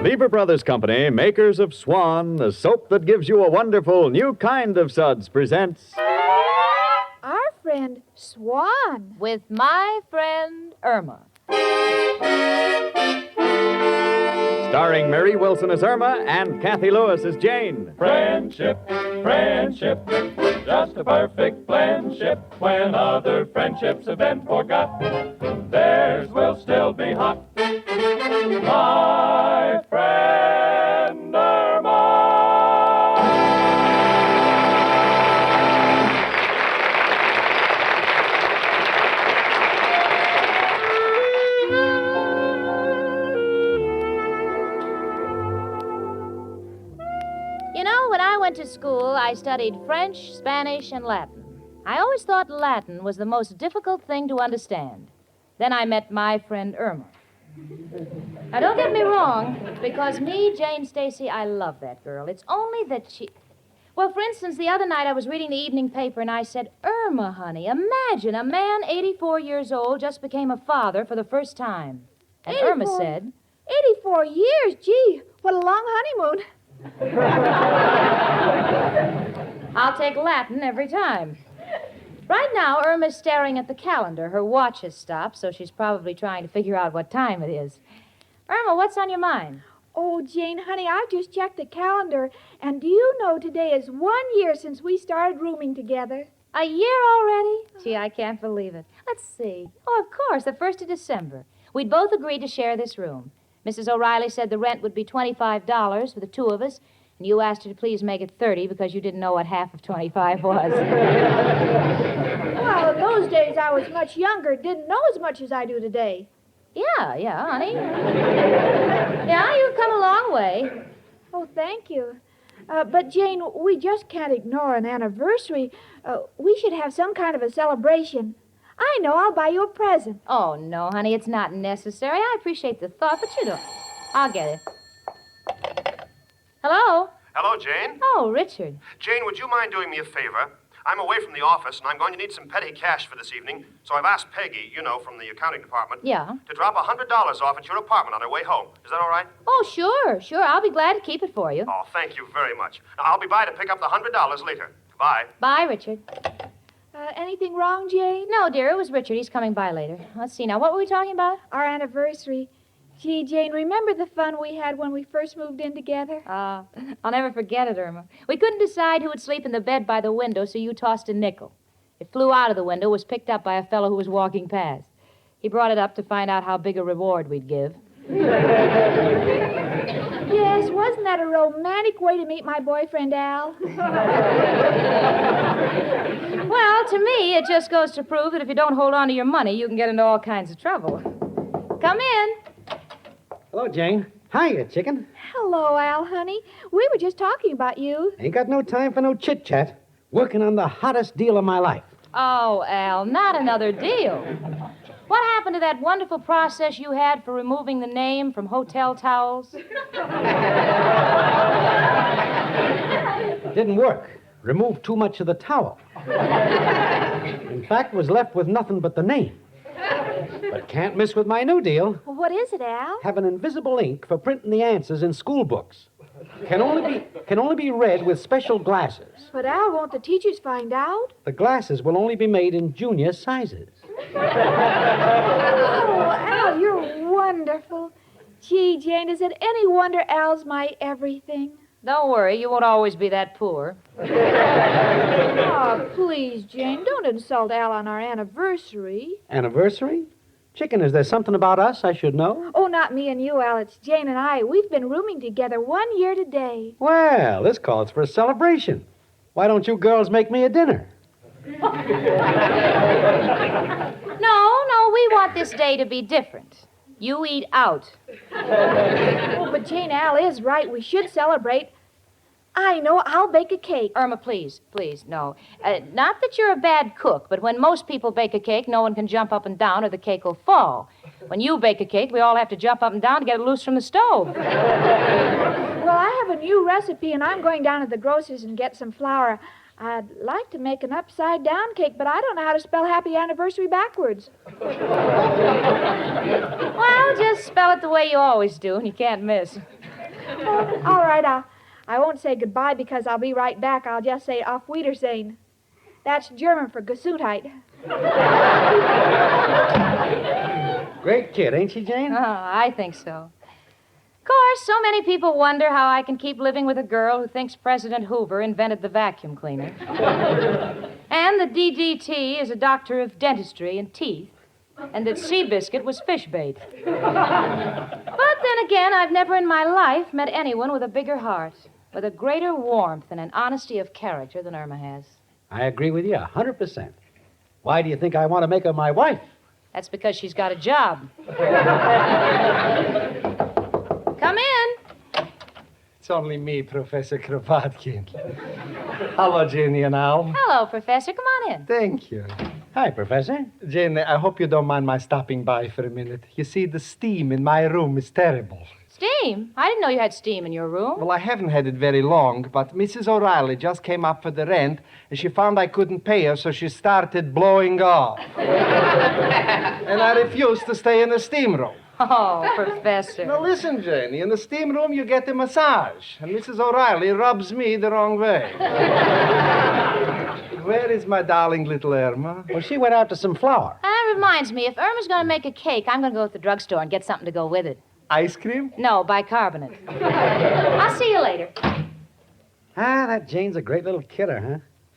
Lever Brothers Company, makers of Swan, the soap that gives you a wonderful new kind of suds, presents... Our friend Swan. With my friend Irma. Starring Mary Wilson as Irma and Kathy Lewis as Jane. Friendship, friendship, just a perfect friendship. When other friendships have been forgot, theirs will still be hot. My friend Irma. You know, when I went to school, I studied French, Spanish, and Latin. I always thought Latin was the most difficult thing to understand. Then I met my friend Irma. Now, don't get me wrong, because me, Jane Stacy, I love that girl. It's only that she... Well, for instance, the other night I was reading the evening paper and I said, Irma, honey, imagine a man 84 years old just became a father for the first time. And 84? Irma said... 84 years? Gee, what a long honeymoon. I'll take Latin every time. Right now, Irma's staring at the calendar. Her watch has stopped, so she's probably trying to figure out what time it is. Irma, what's on your mind? Oh, Jane, honey, I just checked the calendar, and do you know today is 1 year since we started rooming together? A year already? Gee, I can't believe it. Let's see. Oh, of course, the 1st of December. We'd both agreed to share this room. Mrs. O'Reilly said the rent would be $25 for the two of us, and you asked her to please make it $30 because you didn't know what half of 25 was. Well, in those days I was much younger, didn't know as much as I do today. Yeah, honey. Yeah, you've come a long way. Oh, thank you. But, Jane, we just can't ignore an anniversary. We should have some kind of a celebration. I know, I'll buy you a present. Oh, no, honey, it's not necessary. I appreciate the thought, but you don't. I'll get it. Hello? Hello, Jane. Oh, Richard. Jane, would you mind doing me a favor? I'm away from the office, and I'm going to need some petty cash for this evening, so I've asked Peggy, you know, from the accounting department, Yeah? to drop $100 off at your apartment on her way home. Is that all right? Oh, sure. I'll be glad to keep it for you. Oh, thank you very much. Now, I'll be by to pick up the $100 later. Bye. Bye, Richard. Anything wrong, Jane? No, dear, it was Richard. He's coming by later. Let's see now. What were we talking about? Our anniversary. Gee, Jane, remember the fun we had when we first moved in together? I'll never forget it, Irma. We couldn't decide who would sleep in the bed by the window, so you tossed a nickel. It flew out of the window, was picked up by a fellow who was walking past. He brought it up to find out how big a reward we'd give. Yes, wasn't that a romantic way to meet my boyfriend, Al? Well, to me, it just goes to prove that if you don't hold on to your money, you can get into all kinds of trouble. Come in. Hello, Jane. Hiya, chicken. Hello, Al, honey. We were just talking about you. Ain't got no time for no chit-chat. Working on the hottest deal of my life. Oh, Al, not another deal. What happened to that wonderful process you had for removing the name from hotel towels? It didn't work. Removed too much of the towel. In fact, was left with nothing but the name. But can't miss with my new deal. Well, what is it, Al? Have an invisible ink for printing the answers in school books. Can only be read with special glasses. But, Al, won't the teachers find out? The glasses will only be made in junior sizes. Oh, Al, you're wonderful. Gee, Jane, is it any wonder Al's my everything? Don't worry, you won't always be that poor. Oh, please, Jane, don't insult Al on our anniversary. Anniversary? Chicken, is there something about us I should know? Oh, not me and you, Al. It's Jane and I. We've been rooming together 1 year today. Well, this calls for a celebration. Why don't you girls make me a dinner? No, we want this day to be different. You eat out. Oh, but Jane, Al is right. We should celebrate. I know. I'll bake a cake. Irma, please, no. Not that you're a bad cook, but when most people bake a cake, no one can jump up and down or the cake will fall. When you bake a cake, we all have to jump up and down to get it loose from the stove. Well, I have a new recipe, and I'm going down to the grocer's and get some flour. I'd like to make an upside-down cake, but I don't know how to spell happy anniversary backwards. Well, just spell it the way you always do, and you can't miss. Oh, all right, I won't say goodbye because I'll be right back. I'll just say auf Wiedersehen. That's German for Gesundheit. Great kid, ain't she, Jane? Oh, I think so. Of course, so many people wonder how I can keep living with a girl who thinks President Hoover invented the vacuum cleaner. And that DDT is a doctor of dentistry and teeth. And that Seabiscuit was fish bait. But then again, I've never in my life met anyone with a bigger heart, with a greater warmth and an honesty of character than Irma has. I agree with you 100%. Why do you think I want to make her my wife? That's because she's got a job. Come in. It's only me, Professor Kropotkin. Hello, Jenny and Al. Hello, Professor. Come on in. Thank you. Hi, Professor. Jenny, I hope you don't mind my stopping by for a minute. You see, the steam in my room is terrible. Steam? I didn't know you had steam in your room. Well, I haven't had it very long, but Mrs. O'Reilly just came up for the rent, and she found I couldn't pay her, so she started blowing off. And I refused to stay in the steam room. Oh, Professor. Now, listen, Jenny, in the steam room, you get a massage, and Mrs. O'Reilly rubs me the wrong way. Where is my darling little Irma? Well, she went out to some flour. That reminds me, if Irma's going to make a cake, I'm going to go to the drugstore and get something to go with it. Ice cream? No, bicarbonate. I'll see you later. Ah, that Jane's a great little kidder,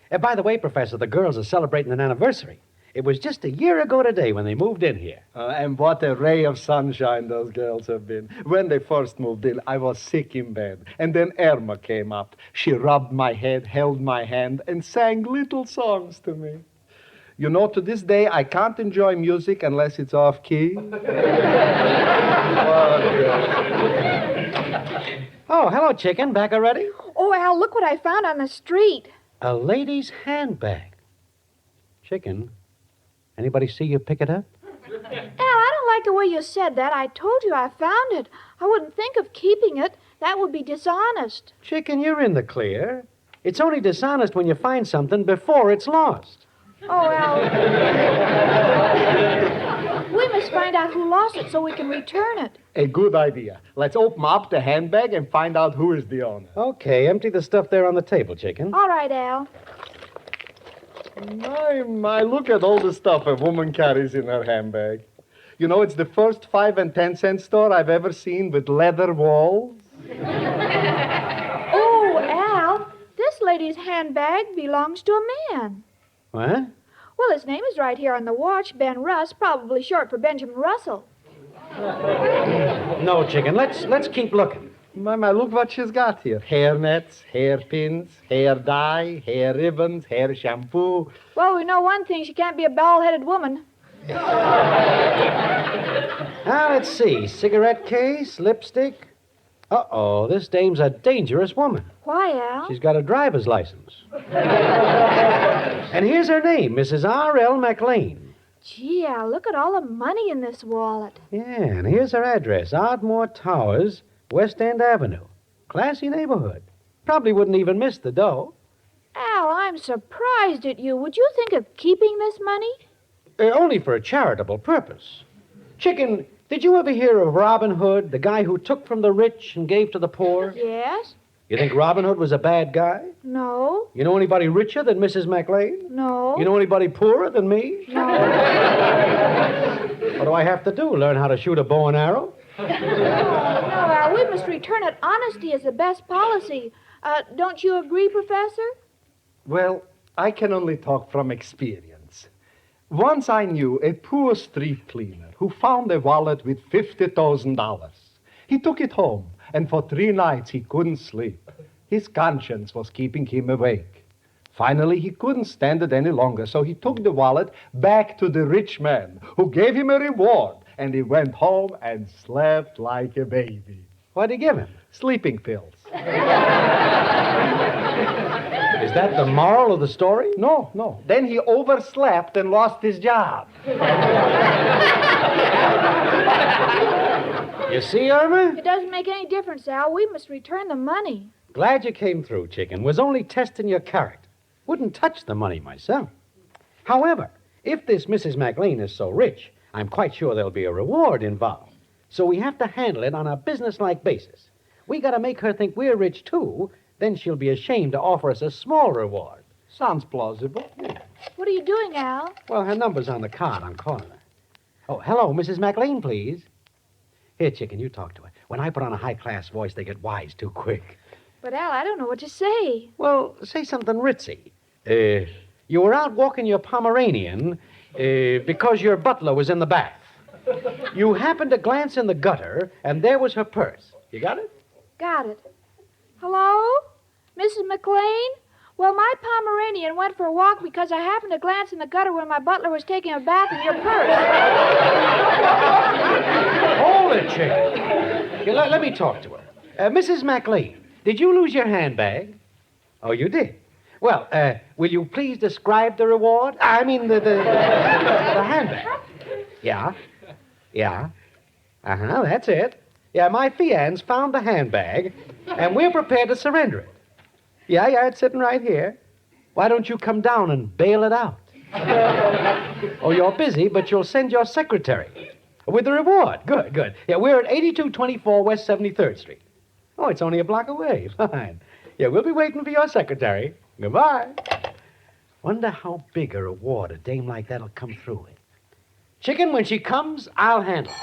huh? By the way, Professor, the girls are celebrating an anniversary. It was just a year ago today when they moved in here. And what a ray of sunshine those girls have been. When they first moved in, I was sick in bed. And then Irma came up. She rubbed my head, held my hand, and sang little songs to me. You know, to this day, I can't enjoy music unless it's off key. Oh, hello, Chicken. Back already? Oh, Al, look what I found on the street. A lady's handbag. Chicken, anybody see you pick it up? Al, I don't like the way you said that. I told you I found it. I wouldn't think of keeping it. That would be dishonest. Chicken, you're in the clear. It's only dishonest when you find something before it's lost. Oh, Al. We must find out who lost it so we can return it. A good idea. Let's open up the handbag and find out who is the owner. Okay, empty the stuff there on the table, Chicken. All right, Al. My, look at all the stuff a woman carries in her handbag. You know, it's the first 5 and 10 cent store I've ever seen with leather walls. Oh, Al, this lady's handbag belongs to a man. What? Well, his name is right here on the watch, Ben Russ, probably short for Benjamin Russell. No, Chicken, let's keep looking. My, look what she's got here. Hair nets, hairpins, hair dye, hair ribbons, hair shampoo. Well, we know one thing. She can't be a bald-headed woman. Now, let's see. Cigarette case, lipstick. Uh-oh, this dame's a dangerous woman. Why, Al? She's got a driver's license. And here's her name, Mrs. R.L. McLean. Gee, Al, look at all the money in this wallet. Yeah, and here's her address, Ardmore Towers, West End Avenue. Classy neighborhood. Probably wouldn't even miss the dough. Al, I'm surprised at you. Would you think of keeping this money? Only for a charitable purpose. Chicken, did you ever hear of Robin Hood, the guy who took from the rich and gave to the poor? Yes? You think Robin Hood was a bad guy? No. You know anybody richer than Mrs. McLean? No. You know anybody poorer than me? No. What do I have to do? Learn how to shoot a bow and arrow? No, Al, we must return it. Honesty is the best policy. Don't you agree, Professor? Well, I can only talk from experience. Once I knew a poor street cleaner who found a wallet with $50,000. He took it home, and for 3 nights he couldn't sleep. His conscience was keeping him awake. Finally, he couldn't stand it any longer, so he took the wallet back to the rich man, who gave him a reward, and he went home and slept like a baby. What'd he give him? Sleeping pills. Is that the moral of the story? No. Then he overslept and lost his job. You see, Irma? It doesn't make any difference, Al. We must return the money. Glad you came through, Chicken. Was only testing your character. Wouldn't touch the money myself. However, if this Mrs. McLean is so rich, I'm quite sure there'll be a reward involved. So we have to handle it on a businesslike basis. We got to make her think we're rich, too. Then she'll be ashamed to offer us a small reward. Sounds plausible. What are you doing, Al? Well, her number's on the card. I'm calling her. Oh, hello, Mrs. McLean, please. Here, chicken, you talk to her. When I put on a high-class voice, they get wise too quick. But, Al, I don't know what to say. Well, say something ritzy. You were out walking your Pomeranian because your butler was in the bath. You happened to glance in the gutter, and there was her purse. You got it? Got it. Hello? Mrs. McLean? Well, my Pomeranian went for a walk because I happened to glance in the gutter when my butler was taking a bath in your purse. Hold it, chicken. Here, let me talk to her. Mrs. McLean, did you lose your handbag? Oh, you did? Well, will you please describe the reward? I mean, the handbag. Yeah. Yeah. Uh-huh, that's it. Yeah, my fiance found the handbag, and we're prepared to surrender it. Yeah, it's sitting right here. Why don't you come down and bail it out? Oh, you're busy, but you'll send your secretary. With the reward. Good. Yeah, we're at 8224 West 73rd Street. Oh, it's only a block away. Fine. Yeah, we'll be waiting for your secretary. Goodbye. Wonder how big a reward a dame like that'll come through with. Chicken, when she comes, I'll handle it.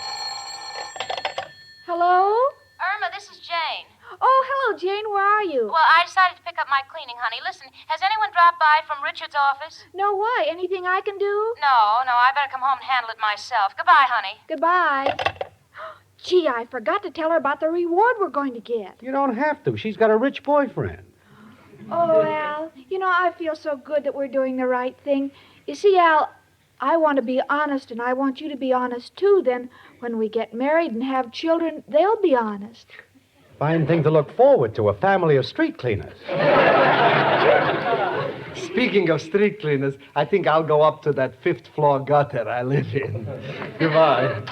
Hello? Irma, this is Jane. Oh, hello, Jane. Where are you? Well, I decided to pick up my cleaning, honey. Listen, has anyone dropped by from Richard's office? No, why? Anything I can do? No, I better come home and handle it myself. Goodbye, honey. Goodbye. Gee, I forgot to tell her about the reward we're going to get. You don't have to. She's got a rich boyfriend. Oh, Al, I feel so good that we're doing the right thing. You see, Al, I want to be honest, and I want you to be honest, too. Then, when we get married and have children, they'll be honest. Fine thing to look forward to, a family of street cleaners. Speaking of street cleaners, I think I'll go up to that 5th floor gutter I live in. Goodbye.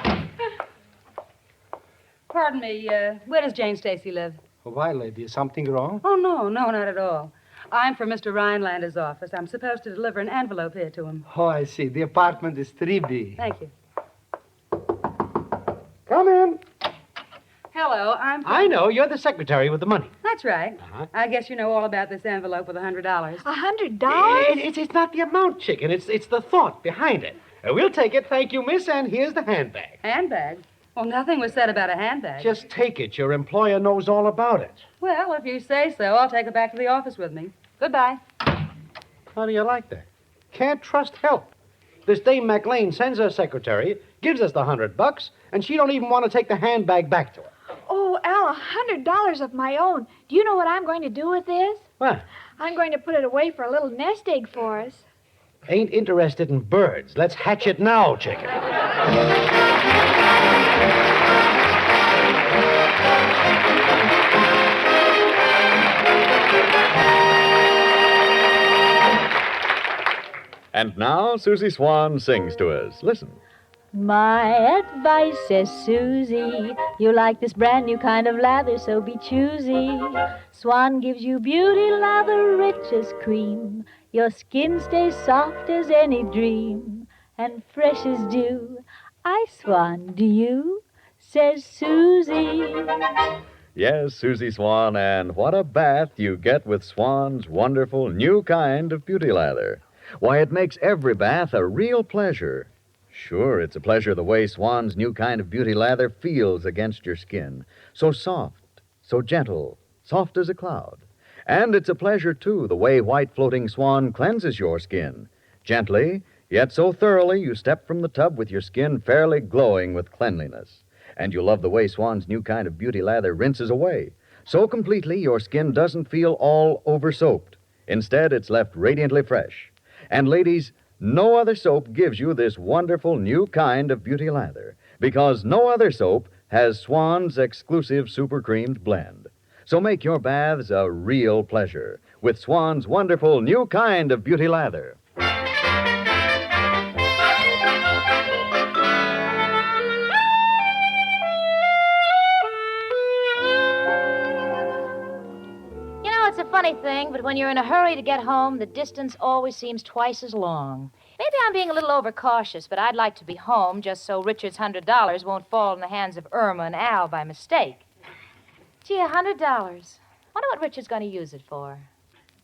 Pardon me, where does Jane Stacy live? Oh, why, lady? Is something wrong? Oh, no, not at all. I'm from Mr. Rhinelander's office. I'm supposed to deliver an envelope here to him. Oh, I see. The apartment is 3B. Thank you. Come in. Hello, I'm from... I know. You're the secretary with the money. That's right. Uh-huh. I guess you know all about this envelope with $100. $100? It's not the amount, chicken. It's the thought behind it. We'll take it. Thank you, miss. And here's the handbag. Handbag? Well, nothing was said about a handbag. Just take it. Your employer knows all about it. Well, if you say so, I'll take it back to the office with me. Goodbye. How do you like that? Can't trust help. This dame McLean sends her secretary, gives us the $100, and she don't even want to take the handbag back to her. Oh, Al, $100 of my own. Do you know what I'm going to do with this? What? I'm going to put it away for a little nest egg for us. Ain't interested in birds. Let's hatch it now, chicken. And now, Susie Swan sings to us. Listen. My advice, says Susie, you like this brand new kind of lather, so be choosy. Swan gives you beauty lather rich as cream. Your skin stays soft as any dream, and fresh as dew. I swan, do you? Says Susie. Yes, Susie Swan, and what a bath you get with Swan's wonderful new kind of beauty lather. Why, it makes every bath a real pleasure. Sure, it's a pleasure the way Swan's new kind of beauty lather feels against your skin. So soft, so gentle, soft as a cloud. And it's a pleasure, too, the way white floating Swan cleanses your skin. Gently, yet so thoroughly you step from the tub with your skin fairly glowing with cleanliness. And you love the way Swan's new kind of beauty lather rinses away. So completely your skin doesn't feel all over-soaped. Instead, it's left radiantly fresh. And ladies, no other soap gives you this wonderful new kind of beauty lather, because no other soap has Swan's exclusive super creamed blend. So make your baths a real pleasure with Swan's wonderful new kind of beauty lather. It's a funny thing, but when you're in a hurry to get home, the distance always seems twice as long. Maybe I'm being a little overcautious, but I'd like to be home just so Richard's $100 won't fall in the hands of Irma and Al by mistake. Gee, $100. Wonder what Richard's going to use it for.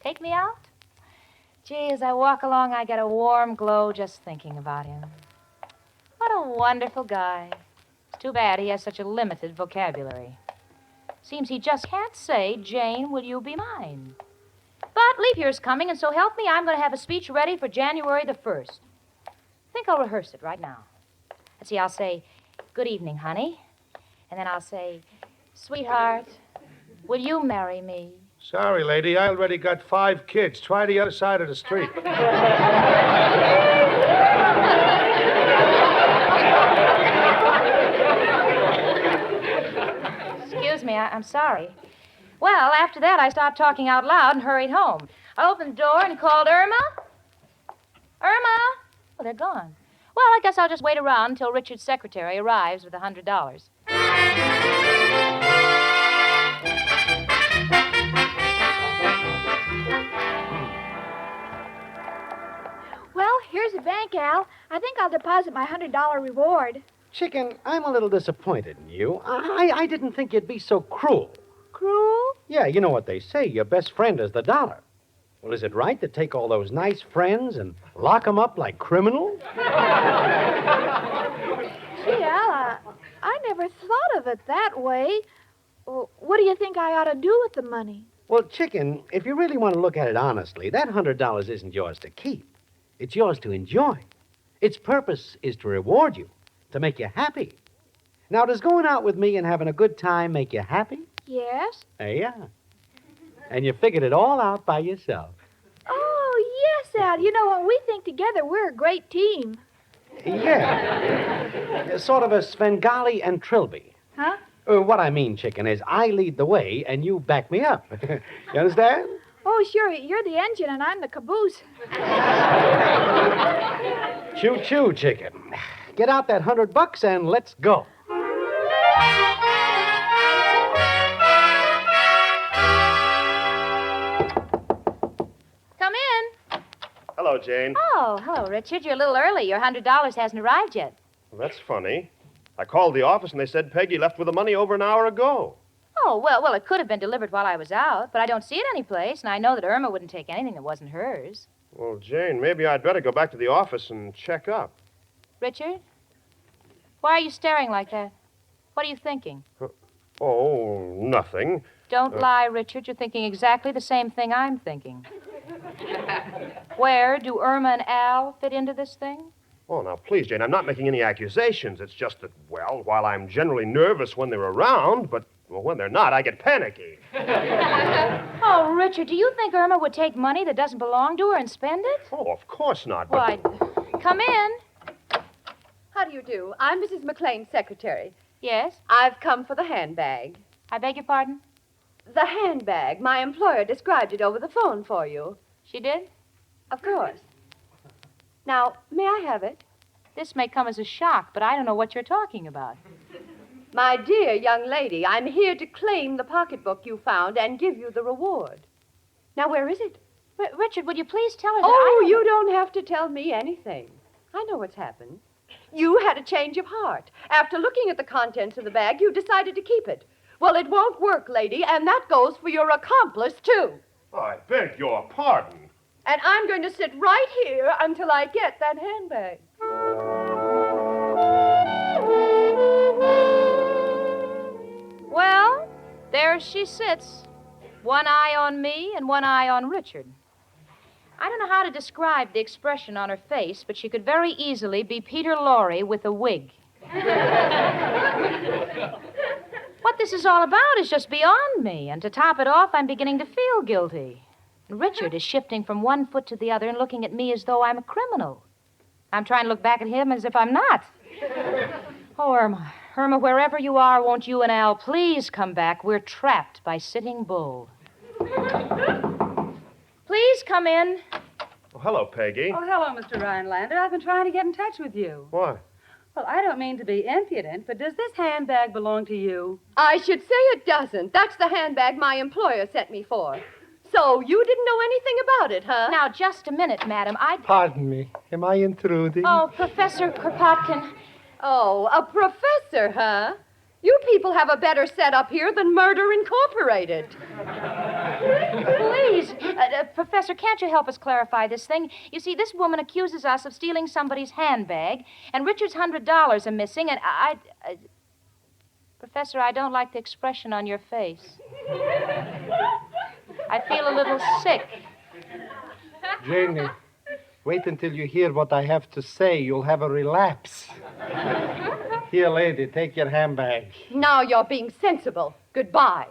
Take me out? Gee, as I walk along, I get a warm glow just thinking about him. What a wonderful guy. It's too bad he has such a limited vocabulary. Seems he just can't say, Jane, will you be mine? But leap year's coming, and so help me, I'm going to have a speech ready for January the 1st. I think I'll rehearse it right now. Let's see, I'll say, good evening, honey. And then I'll say, sweetheart, will you marry me? Sorry, lady, I already got 5 kids. Try the other side of the street. Excuse me, I'm sorry. Well, after that, I stopped talking out loud and hurried home. I opened the door and called Irma. Irma! Oh, they're gone. Well, I guess I'll just wait around until Richard's secretary arrives with $100. Well, here's the bank, Al. I think I'll deposit my $100 reward. Chicken, I'm a little disappointed in you. I didn't think you'd be so cruel. Cruel? Yeah, you know what they say. Your best friend is the dollar. Well, is it right to take all those nice friends and lock them up like criminals? Gee, Al, I never thought of it that way. Well, what do you think I ought to do with the money? Well, Chicken, if you really want to look at it honestly, that $100 isn't yours to keep. It's yours to enjoy. Its purpose is to reward you, to make you happy. Now, does going out with me and having a good time make you happy? Yes. Yeah. And you figured it all out by yourself. Oh, yes, Al. You know, when we think together, we're a great team. Yeah. Sort of a Svengali and Trilby. Huh? What I mean, Chicken, is I lead the way and you back me up. You understand? Oh, sure. You're the engine and I'm the caboose. Choo-choo, Chicken. Get out that $100 and let's go. Come in. Hello, Jane. Oh, hello, Richard. You're a little early. Your $100 hasn't arrived yet. Well, that's funny. I called the office and they said Peggy left with the money over an hour ago. Oh, well, it could have been delivered while I was out, but I don't see it anyplace, and I know that Irma wouldn't take anything that wasn't hers. Well, Jane, maybe I'd better go back to the office and check up. Richard? Why are you staring like that? What are you thinking? Oh, nothing. Don't lie, Richard. You're thinking exactly the same thing I'm thinking. Where do Irma and Al fit into this thing? Oh, now, please, Jane, I'm not making any accusations. It's just that, well, while I'm generally nervous when they're around, but well, when they're not, I get panicky. Oh, Richard, do you think Irma would take money that doesn't belong to her and spend it? Oh, of course not. But Why, come in. How do you do? I'm Mrs. McLean's secretary. Yes? I've come for the handbag. I beg your pardon? The handbag. My employer described it over the phone for you. She did? Of course. Now, may I have it? This may come as a shock, but I don't know what you're talking about. My dear young lady, I'm here to claim the pocketbook you found and give you the reward. Now, where is it? Richard, would you please tell her that Oh, you don't have to tell me anything. I know what's happened. You had a change of heart. After looking at the contents of the bag, you decided to keep it. Well, it won't work, lady, and that goes for your accomplice, too. I beg your pardon. And I'm going to sit right here until I get that handbag. Well, there she sits. One eye on me and one eye on Richard. I don't know how to describe the expression on her face, but she could very easily be Peter Lorre with a wig. What this is all about is just beyond me, and to top it off, I'm beginning to feel guilty. And Richard is shifting from one foot to the other and looking at me as though I'm a criminal. I'm trying to look back at him as if I'm not. Oh, Irma, wherever you are, won't you and Al please come back? We're trapped by Sitting Bull. Please come in. Oh, hello, Peggy. Oh, hello, Mr. Rhinelander. I've been trying to get in touch with you. Why? Well, I don't mean to be impudent, but does this handbag belong to you? I should say it doesn't. That's the handbag my employer sent me for. So you didn't know anything about it, huh? Now, just a minute, madam. Pardon me. Am I intruding? Oh, Professor Kropotkin. Oh, a professor, huh? You people have a better setup here than Murder Incorporated. Please, Professor, can't you help us clarify this thing? You see, this woman accuses us of stealing somebody's handbag, and Richard's $100 are missing, and Professor, I don't like the expression on your face. I feel a little sick. Janie, wait until you hear what I have to say. You'll have a relapse. Here, lady, take your handbag. Now you're being sensible. Goodbye.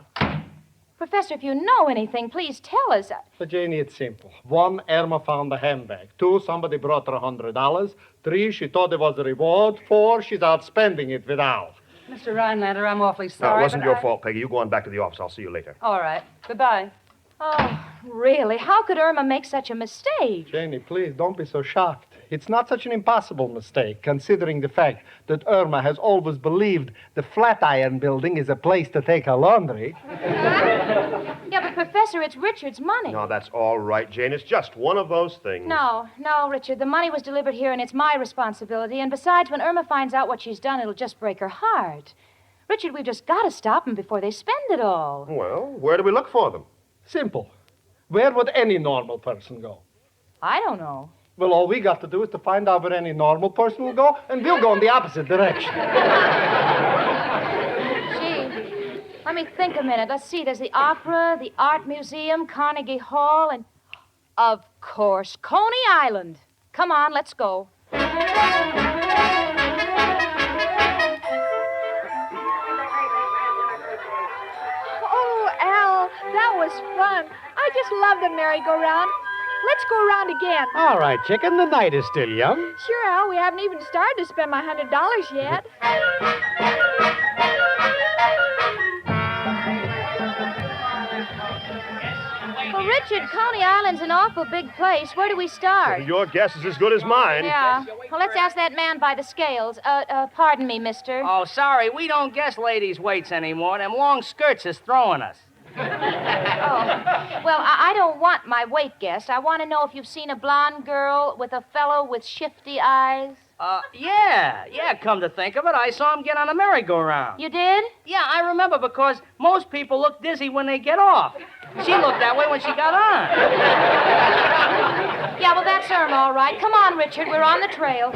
Professor, if you know anything, please tell us. For Janie, it's simple. 1, Irma found the handbag. 2, somebody brought her $100. 3, she thought it was a reward. 4, she's out spending it without. Mr. Rhinelander, I'm awfully No, sorry. it wasn't your fault, Peggy. You go on back to the office. I'll see you later. All right. Goodbye. Oh, really? How could Irma make such a mistake? Janie, please, don't be so shocked. It's not such an impossible mistake, considering the fact that Irma has always believed the Flatiron Building is a place to take her laundry. Yeah, but Professor, it's Richard's money. No, that's all right, Jane. It's just one of those things. No, Richard. The money was delivered here, and it's my responsibility. And besides, when Irma finds out what she's done, it'll just break her heart. Richard, we've just got to stop them before they spend it all. Well, where do we look for them? Simple. Where would any normal person go? I don't know. Well, all we got to do is to find out where any normal person will go, and we'll go in the opposite direction. Gee, let me think a minute. Let's see. There's the opera, the art museum, Carnegie Hall, and, of course, Coney Island. Come on, let's go. Oh, Al, that was fun. I just love the merry-go-round. Let's go around again. All right, chicken, the night is still young. Sure, Al, we haven't even started to spend my $100 yet. Well, Richard, Coney Island's an awful big place. Where do we start? Your guess is as good as mine. Yeah. Well, let's ask that man by the scales. Pardon me, mister. Oh, sorry, we don't guess ladies' weights anymore. Them long skirts is throwing us. Well, I don't want my weight guessed. I want to know if you've seen a blonde girl with a fellow with shifty eyes. Yeah, come to think of it, I saw him get on a merry-go-round. You did? Yeah, I remember because most people look dizzy when they get off. She looked that way when she got on. Yeah, well, that's Irma, all right. Come on, Richard, we're on the trail.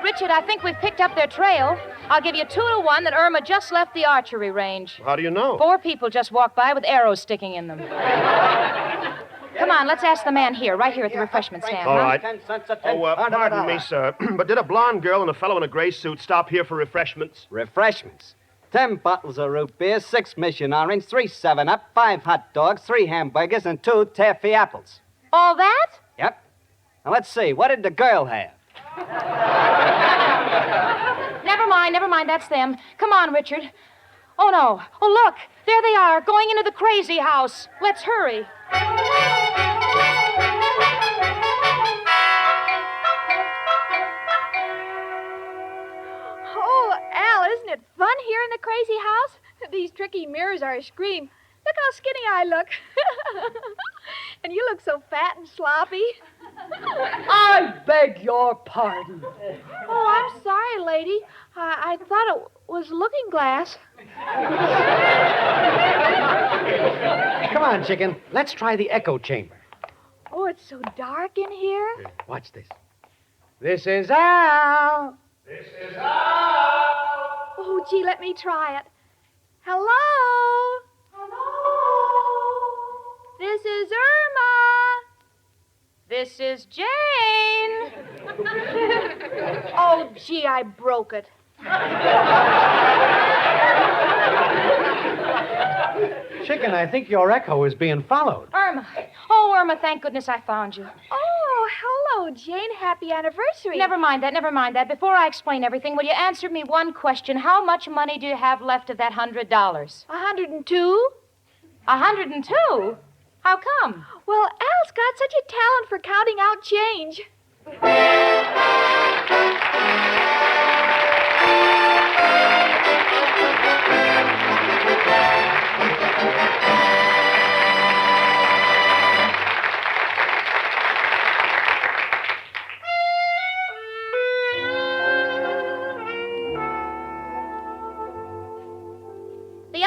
Richard, I think we've picked up their trail. I'll give you 2 to 1 that Irma just left the archery range. How do you know? 4 people just walked by with arrows sticking in them. Come on, let's ask the man here, right here at the refreshment stand. All right. 10 cents a Pardon me, sir, but did a blonde girl and a fellow in a gray suit stop here for refreshments? Refreshments. 10 bottles of root beer, 6 mission orange, 3 7-Up, 5 hot dogs, 3 hamburgers, and 2 taffy apples. All that? Yep. Now, let's see. What did the girl have? Never mind, that's them. Come on, Richard. Oh, no. Oh, look, there they are, going into the crazy house. Let's hurry. Oh, Al, isn't it fun here in the crazy house? These tricky mirrors are a scream. Look how skinny I look. And you look so fat and sloppy. I beg your pardon. Oh, I'm sorry, lady. I thought it was Looking Glass. Come on, chicken. Let's try the echo chamber. Oh, it's so dark in here. Watch this. This is Al. Oh, gee, let me try it. Hello? This is Irma. This is Jane. Oh, gee, I broke it. Chicken, I think your echo is being followed. Irma. Oh, Irma, thank goodness I found you. Oh, hello, Jane. Happy anniversary. Never mind that. Before I explain everything, will you answer me one question? How much money do you have left of that $100? 102? 102? How come? Well, Al's got such a talent for counting out change.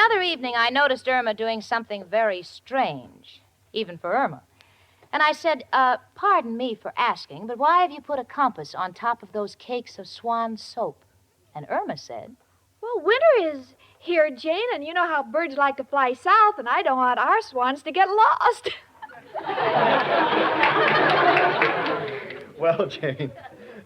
other evening, I noticed Irma doing something very strange, even for Irma. And I said, pardon me for asking, but why have you put a compass on top of those cakes of swan soap? And Irma said, Well, winter is here, Jane, and you know how birds like to fly south, and I don't want our swans to get lost. Well, Jane,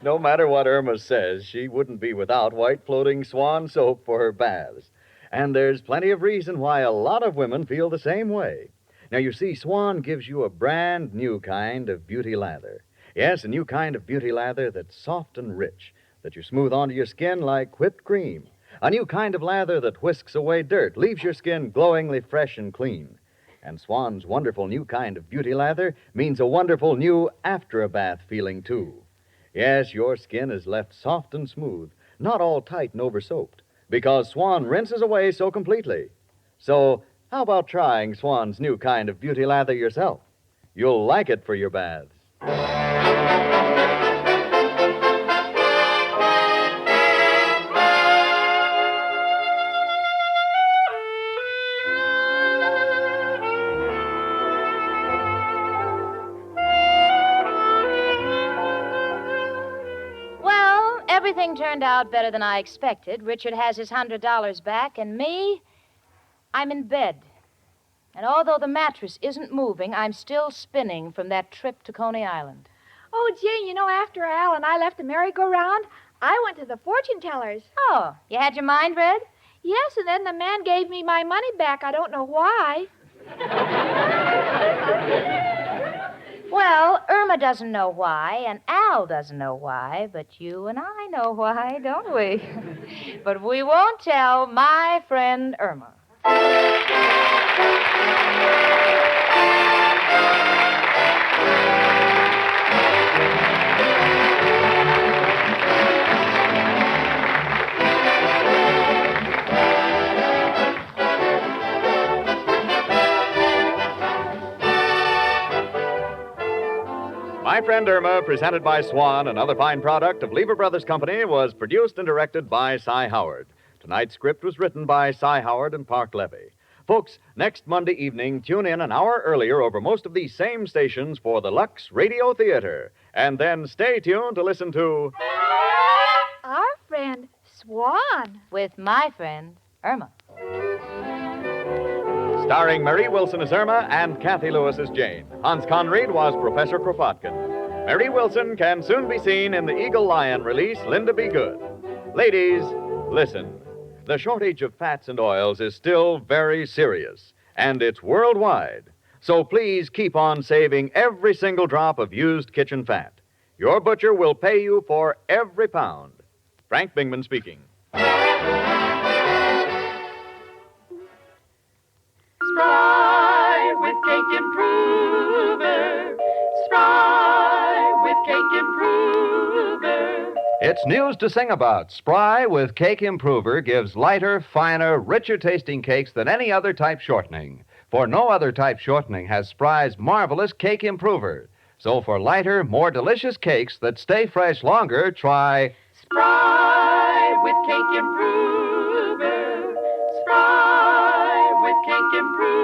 no matter what Irma says, she wouldn't be without white floating swan soap for her baths. And there's plenty of reason why a lot of women feel the same way. Now, you see, Swan gives you a brand new kind of beauty lather. Yes, a new kind of beauty lather that's soft and rich, that you smooth onto your skin like whipped cream. A new kind of lather that whisks away dirt, leaves your skin glowingly fresh and clean. And Swan's wonderful new kind of beauty lather means a wonderful new after-a-bath feeling, too. Yes, your skin is left soft and smooth, not all tight and over-soaped, because Swan rinses away so completely. So, how about trying Swan's new kind of beauty lather yourself? You'll like it for your baths. well, everything turned out better than I expected. Richard has his $100 back, and me, I'm in bed. And although the mattress isn't moving, I'm still spinning from that trip to Coney Island. Oh, Jane, you know, after Al and I left the merry-go-round, I went to the fortune tellers. Oh, you had your mind read? Yes, and then the man gave me my money back. I don't know why. Well, Irma doesn't know why, and Al doesn't know why, but you and I know why, don't we? But we won't tell my friend Irma. My Friend Irma, presented by Swan, another fine product of Lever Brothers Company, was produced and directed by Cy Howard. Tonight's script was written by Cy Howard and Park Levy. Folks, next Monday evening, tune in an hour earlier over most of these same stations for the Lux Radio Theater. And then stay tuned to listen to Our friend Swan. With my friend Irma. Starring Mary Wilson as Irma and Kathy Lewis as Jane. Hans Conried was Professor Kropotkin. Mary Wilson can soon be seen in the Eagle Lion release, Linda Be Good. Ladies, listen. The shortage of fats and oils is still very serious, and it's worldwide. So please keep on saving every single drop of used kitchen fat. Your butcher will pay you for every pound. Frank Bingman speaking. Spry with Cake Improver. Spry with Cake Improver. It's news to sing about. Spry with Cake Improver gives lighter, finer, richer tasting cakes than any other type shortening. For no other type shortening has Spry's marvelous Cake Improver. So for lighter, more delicious cakes that stay fresh longer, try Spry with Cake Improver. Spry with Cake Improver.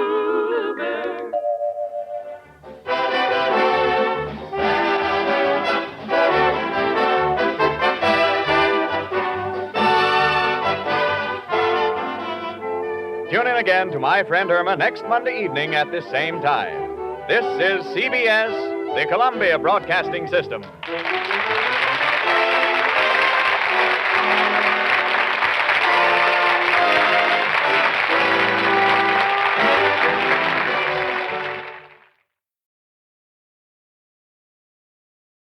Tune in again to My Friend Irma next Monday evening at this same time. This is CBS, the Columbia Broadcasting System.